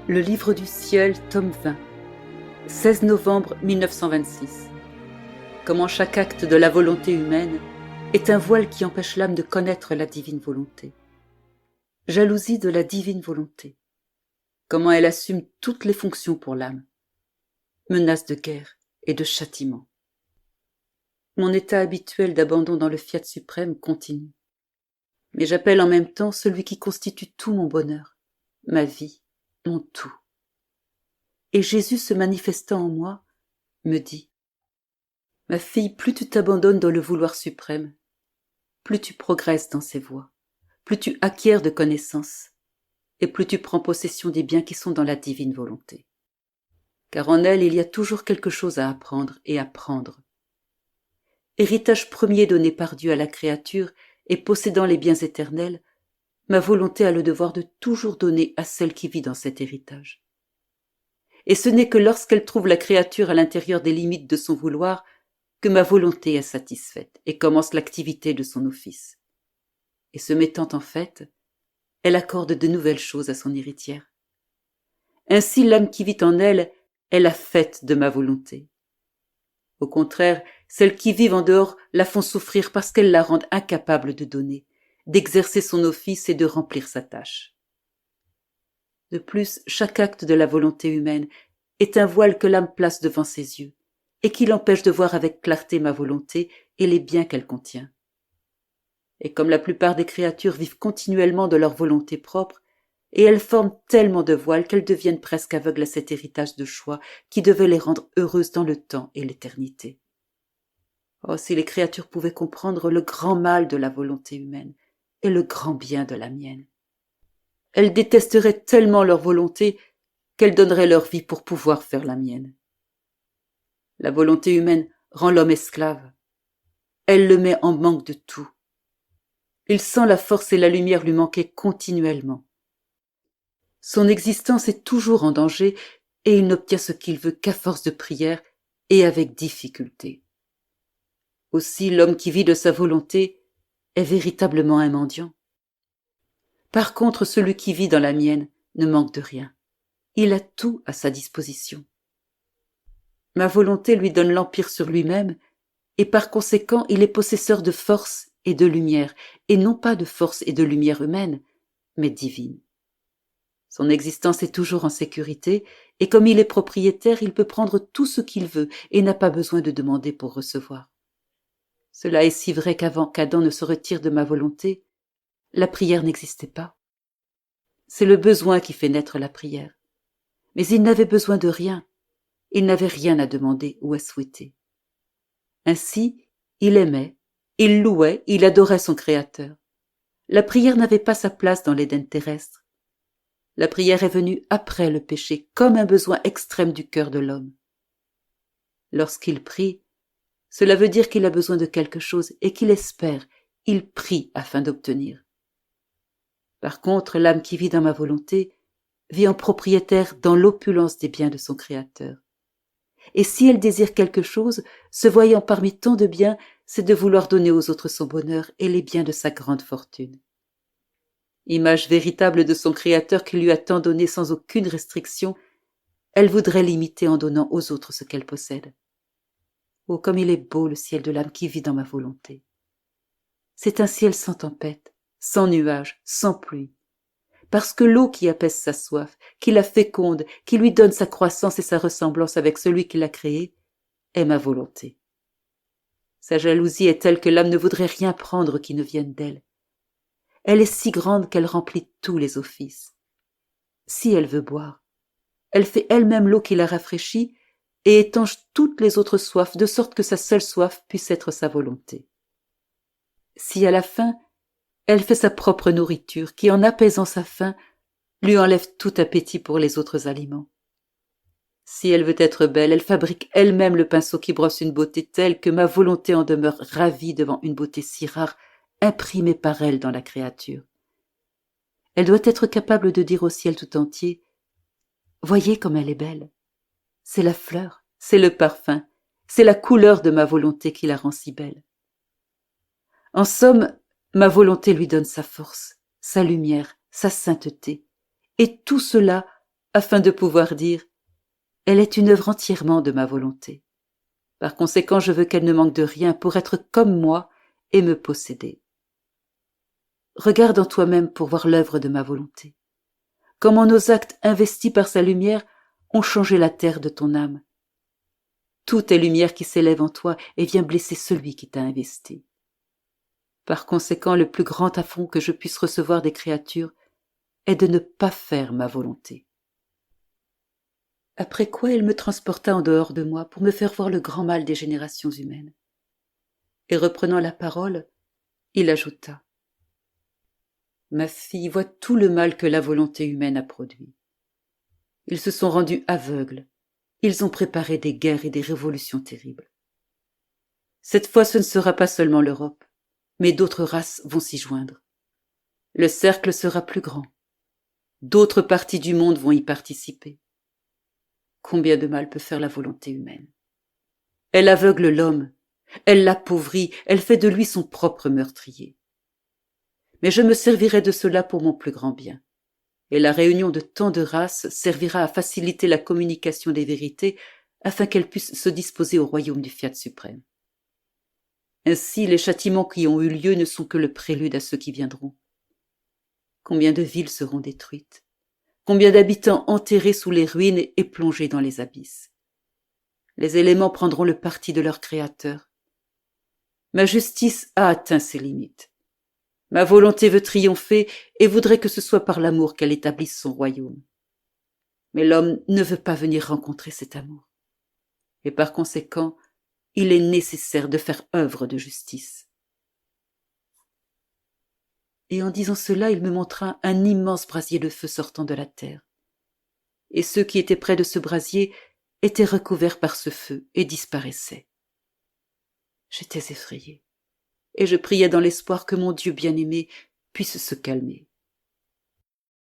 Le livre du ciel, tome 20, 16 novembre 1926. Comment chaque acte de la volonté humaine est un voile qui empêche l'âme de connaître la divine volonté. Jalousie de la divine volonté. Comment elle assume toutes les fonctions pour l'âme. Menace de guerre et de châtiment. Mon état habituel d'abandon dans le fiat suprême continue. Mais j'appelle en même temps celui qui constitue tout mon bonheur, ma vie, mon tout. Et Jésus se manifestant en moi, me dit : Ma fille, plus tu t'abandonnes dans le vouloir suprême, plus tu progresses dans ses voies, plus tu acquiers de connaissances, et plus tu prends possession des biens qui sont dans la divine volonté. Car en elle, il y a toujours quelque chose à apprendre et à prendre. Héritage premier donné par Dieu à la créature et possédant les biens éternels, ma volonté a le devoir de toujours donner à celle qui vit dans cet héritage. Et ce n'est que lorsqu'elle trouve la créature à l'intérieur des limites de son vouloir que ma volonté est satisfaite et commence l'activité de son office. Et se mettant en fait, elle accorde de nouvelles choses à son héritière. Ainsi l'âme qui vit en elle est la faite de ma volonté. Au contraire, celles qui vivent en dehors la font souffrir parce qu'elles la rendent incapable de donner, d'exercer son office et de remplir sa tâche. De plus, chaque acte de la volonté humaine est un voile que l'âme place devant ses yeux et qui l'empêche de voir avec clarté ma volonté et les biens qu'elle contient. Et comme la plupart des créatures vivent continuellement de leur volonté propre, et elles forment tellement de voiles qu'elles deviennent presque aveugles à cet héritage de choix qui devait les rendre heureuses dans le temps et l'éternité. Oh, si les créatures pouvaient comprendre le grand mal de la volonté humaine et le grand bien de la mienne. Elles détesteraient tellement leur volonté qu'elles donneraient leur vie pour pouvoir faire la mienne. La volonté humaine rend l'homme esclave. Elle le met en manque de tout. Il sent la force et la lumière lui manquer continuellement. Son existence est toujours en danger et il n'obtient ce qu'il veut qu'à force de prière et avec difficulté. Aussi l'homme qui vit de sa volonté est véritablement un mendiant. Par contre, celui qui vit dans la mienne ne manque de rien. Il a tout à sa disposition. Ma volonté lui donne l'empire sur lui-même et par conséquent il est possesseur de force et de lumière, et non pas de force et de lumière humaine, mais divine. Son existence est toujours en sécurité, et comme il est propriétaire, il peut prendre tout ce qu'il veut et n'a pas besoin de demander pour recevoir. Cela est si vrai qu'avant qu'Adam ne se retire de ma volonté, la prière n'existait pas. C'est le besoin qui fait naître la prière. Mais il n'avait besoin de rien. Il n'avait rien à demander ou à souhaiter. Ainsi, il aimait, il louait, il adorait son Créateur. La prière n'avait pas sa place dans l'Éden terrestre. La prière est venue après le péché, comme un besoin extrême du cœur de l'homme. Lorsqu'il prie, cela veut dire qu'il a besoin de quelque chose et qu'il espère, il prie afin d'obtenir. Par contre, l'âme qui vit dans ma volonté vit en propriétaire dans l'opulence des biens de son Créateur. Et si elle désire quelque chose, se voyant parmi tant de biens, c'est de vouloir donner aux autres son bonheur et les biens de sa grande fortune. Image véritable de son Créateur qui lui a tant donné sans aucune restriction, elle voudrait l'imiter en donnant aux autres ce qu'elle possède. Oh, comme il est beau le ciel de l'âme qui vit dans ma volonté. C'est un ciel sans tempête, sans nuages, sans pluie. Parce que l'eau qui apaise sa soif, qui la féconde, qui lui donne sa croissance et sa ressemblance avec celui qui l'a créée, est ma volonté. Sa jalousie est telle que l'âme ne voudrait rien prendre qui ne vienne d'elle. Elle est si grande qu'elle remplit tous les offices. Si elle veut boire, elle fait elle-même l'eau qui la rafraîchit et étanche toutes les autres soifs, de sorte que sa seule soif puisse être sa volonté. Si à la faim, elle fait sa propre nourriture, qui en apaisant sa faim, lui enlève tout appétit pour les autres aliments. Si elle veut être belle, elle fabrique elle-même le pinceau qui brosse une beauté telle que ma volonté en demeure ravie devant une beauté si rare, imprimée par elle dans la créature. Elle doit être capable de dire au ciel tout entier : voyez comme elle est belle. C'est la fleur, c'est le parfum, c'est la couleur de ma volonté qui la rend si belle. En somme, ma volonté lui donne sa force, sa lumière, sa sainteté, et tout cela afin de pouvoir dire « Elle est une œuvre entièrement de ma volonté. Par conséquent, je veux qu'elle ne manque de rien pour être comme moi et me posséder. » Regarde en toi-même pour voir l'œuvre de ma volonté. Comment nos actes investis par sa lumière ont changé la terre de ton âme. Tout est lumière qui s'élève en toi et vient blesser celui qui t'a investi. Par conséquent, le plus grand affront que je puisse recevoir des créatures est de ne pas faire ma volonté. Après quoi il me transporta en dehors de moi pour me faire voir le grand mal des générations humaines. Et reprenant la parole, il ajouta « Ma fille, vois tout le mal que la volonté humaine a produit. Ils se sont rendus aveugles, ils ont préparé des guerres et des révolutions terribles. Cette fois, ce ne sera pas seulement l'Europe, mais d'autres races vont s'y joindre. Le cercle sera plus grand. D'autres parties du monde vont y participer. Combien de mal peut faire la volonté humaine? Elle aveugle l'homme, elle l'appauvrit, elle fait de lui son propre meurtrier. Mais je me servirai de cela pour mon plus grand bien. Et la réunion de tant de races servira à faciliter la communication des vérités afin qu'elles puissent se disposer au royaume du Fiat suprême. Ainsi, les châtiments qui ont eu lieu ne sont que le prélude à ceux qui viendront. Combien de villes seront détruites? Combien d'habitants enterrés sous les ruines et plongés dans les abysses? Les éléments prendront le parti de leur Créateur. Ma justice a atteint ses limites. Ma volonté veut triompher et voudrait que ce soit par l'amour qu'elle établisse son royaume. Mais l'homme ne veut pas venir rencontrer cet amour. Et par conséquent, il est nécessaire de faire œuvre de justice. Et en disant cela, il me montra un immense brasier de feu sortant de la terre. Et ceux qui étaient près de ce brasier étaient recouverts par ce feu et disparaissaient. J'étais effrayée, et je priais dans l'espoir que mon Dieu bien-aimé puisse se calmer.